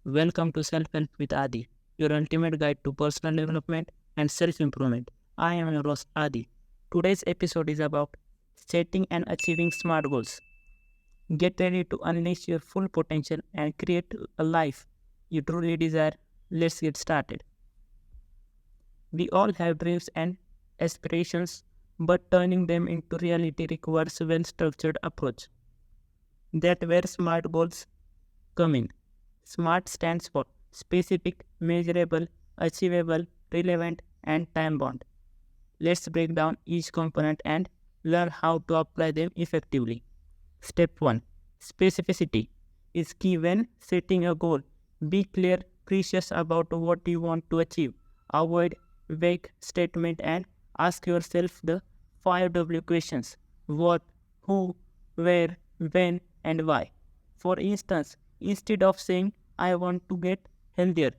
Welcome to Self Help with Adi, your ultimate guide to personal development and self improvement. I am your host Adi. Today's episode is about setting and achieving smart goals. Get ready to unleash your full potential and create a life you truly desire. Let's get started. We all have dreams and aspirations, but turning them into reality requires a well structured approach. That's where SMART goals come in. SMART stands for specific, measurable, achievable, relevant, and time bound. Let's break down each component and learn how to apply them effectively. Step 1. Specificity is key when setting a goal. Be clear, precise about what you want to achieve. Avoid vague statement and ask yourself the 5W questions: what, who, where, when, and why. For instance, instead of saying I want to get healthier,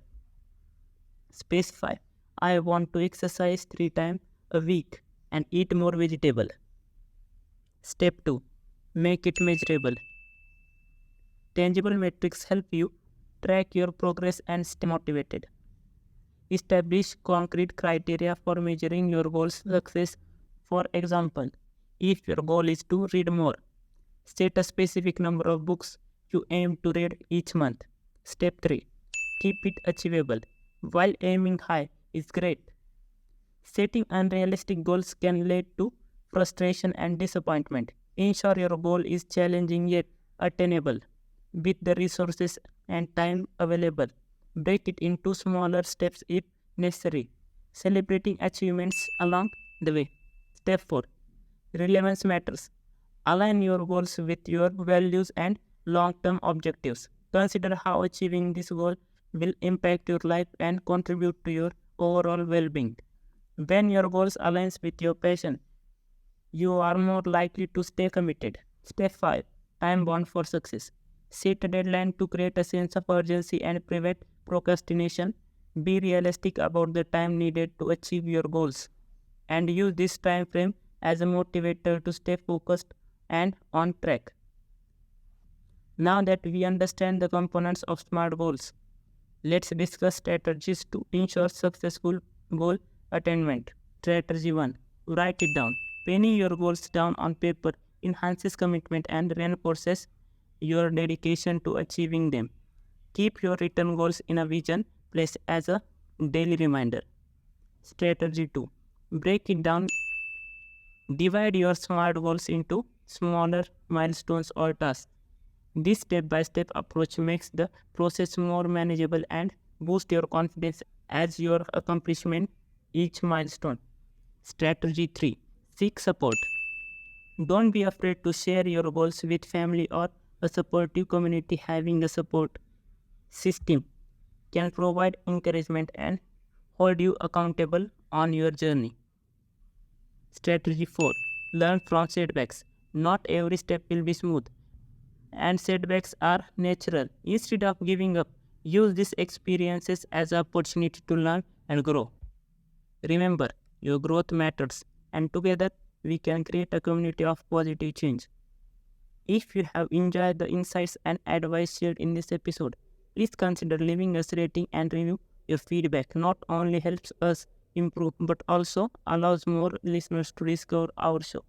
specify I want to exercise 3 times a week and eat more vegetable. Step 2. Make it measurable. Tangible metrics help you track your progress and stay motivated. Establish concrete criteria for measuring your goal's success. For example, if your goal is to read more, set a specific number of books you aim to read each month. Step 3. Keep it achievable. While aiming high is great, setting unrealistic goals can lead to frustration and disappointment. Ensure your goal is challenging yet attainable. With the resources and time available, break it into smaller steps if necessary, celebrating achievements along the way. Step 4. Relevance matters. Align your goals with your values and long-term objectives. Consider how achieving this goal will impact your life and contribute to your overall well-being. When your goals align with your passion, you are more likely to stay committed. Step 5. Time bound for success. Set a deadline to create a sense of urgency and prevent procrastination. Be realistic about the time needed to achieve your goals and use this time frame as a motivator to stay focused and on track. Now that we understand the components of SMART goals, let's discuss strategies to ensure successful goal attainment. Strategy 1. Write it down. Penning your goals down on paper enhances commitment and reinforces your dedication to achieving them. Keep your written goals in a vision place as a daily reminder. Strategy 2. Break it down. Divide your SMART goals into smaller milestones or tasks. This step-by-step approach makes the process more manageable and boosts your confidence as you accomplishment each milestone. Strategy 3. Seek support. Don't be afraid to share your goals with family or a supportive community. Having a support system can provide encouragement and hold you accountable on your journey. Strategy 4. Learn from setbacks. Not every step will be smooth, and setbacks are natural. Instead of giving up, use these experiences as an opportunity to learn and grow. Remember, your growth matters, and together we can create a community of positive change. If you have enjoyed the insights and advice shared in this episode, please consider leaving us a rating and review. Your feedback not only helps us improve but also allows more listeners to discover our show.